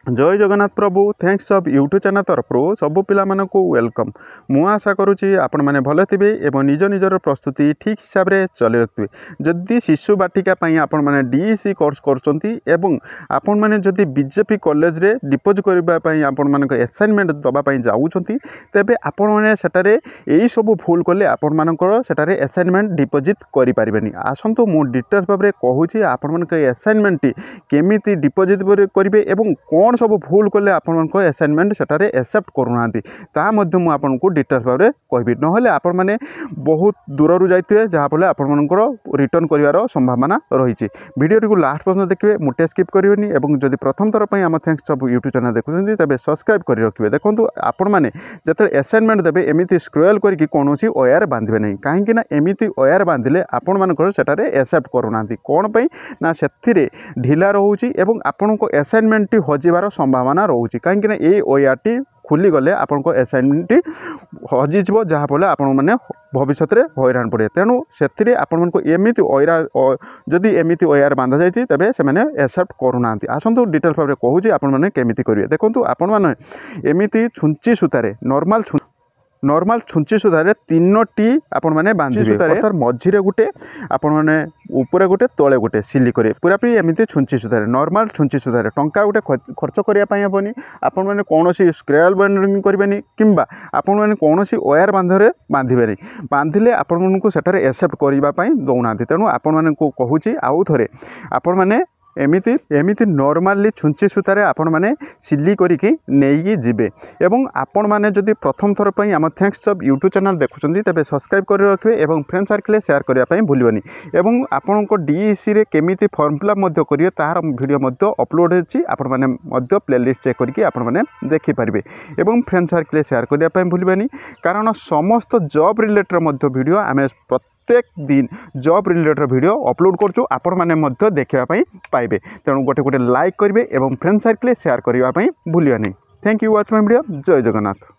जय जगन्नाथ प्रभु thanks of YouTube channel तरफ सब पिला मानक वेलकम। मु आशा करुच्ची आपण मैंने भल थे और निज निजर प्रस्तुति ठीक हिसाब से चली रखिए। जदि शिशु बाटिका आपण मैंने डीईसी कोर्स करपन मैंने जदि बीजेपी कॉलेज रे डिपोज करने आपण मान असाइनमेंट दवाई जाऊँगी तेरे आपण मैंने सेटारे यही सब भूल कले आपण मानकर सेटारे असाइनमेंट डिपोजिट करें। आसतु मु डिटेल्स भाव में कहूँ आपण मान असाइनमेंट केमी डिपोजिट करेंगे और कौन सब भूल कले आपण असाइनमेंट सेटारे एक्सेप्ट करूना मुझे आपको डिटेल्स भाव में कहबी ना आपण मैंने बहुत दूर जाइए जहाँफल आपर रिटर्न कर संभावना रही। वीडियो को लास्ट पर्यटन देखिए मुटे स्किप करेंगे और जब प्रथम थर पर आम थैंक्स सब यूट्यूब चैनल देखुं तेज सब्सक्राइब कर रखिए। देखो आपण मैंने जो असाइनमेंट देते एमती स्क्रोल करके कौन ओयार बांधे नहीं कहीं एमती ओयार बांधिले आपण मानकर सेटारे एक्सेप्ट करूना कौन ना से ढिला रोचे और आपण को असाइनमेंट हजिबार संभावना रोचे कहीं ये ओयारटी खुली गले आपण को असाइनमेंट हजिज जहाँफल आपण मैंने भविष्य में हैरान पड़े। तेणु से आपण को एमती ओयार जदि एमती ओयार बांधा जाए तेरे से एक्सेप्ट करूना। आसतु डिटेल्स भाव में कहूँ आपण मैंने केमी करेंगे। देखो आपण मैंने एमती छुंची सूतार नॉर्मल छुंची सूतार तीनोटी आपण मैंने बांधे सूतार मझीरे गोटे आपण मैंने ऊपर गोटे तले गोटे सिली करे पूरापूरी एमती छुंची सूतार नॉर्मल छुंची सूतार टंका गोटे खर्च करने हेनी आपण मैंने कौन स्क्रेल बाइंडिंग करेंगे किंबा आपण मैंने कौन ओयार बांधे बांधे बांधिले आपण को सेठारे एक्सेप्ट करने दौना। तेणु आपण मैंने कहूँ आउ थे आपण मैंने एमती नॉर्मली छुंची सूतार आपण मैंने सिली करके नहीं जीवे एवं आपण मैंने जदि प्रथम थर पर आम थैंक्स ऑफ यूट्यूब चैनल देखुं तेज सब्सक्राइब कर रखिए और फ्रेंड सर्कल शेयर करने भूलनी एवं आपण को डीईसी रे केमिति फॉर्म फिलअप करेंगे तार वीडियो अपलोड होती आपण मैंने प्लेलिस्ट चेक करके आपण मैंने देखिपारे और फ्रेंड सर्कल शेयर करने भूलनी कारण समस्त जॉब रिलेटेड वीडियो आम प्रत्येक दिन जॉब रिलेटेड वीडियो अपलोड करछु आपण माने देखापी पाइबे। तेणु गोटे गोटे लाइक करेंगे और फ्रेंड सर्कल शेयर करने भूलिए नहीं। Thank you watch my video. जय जगन्नाथ।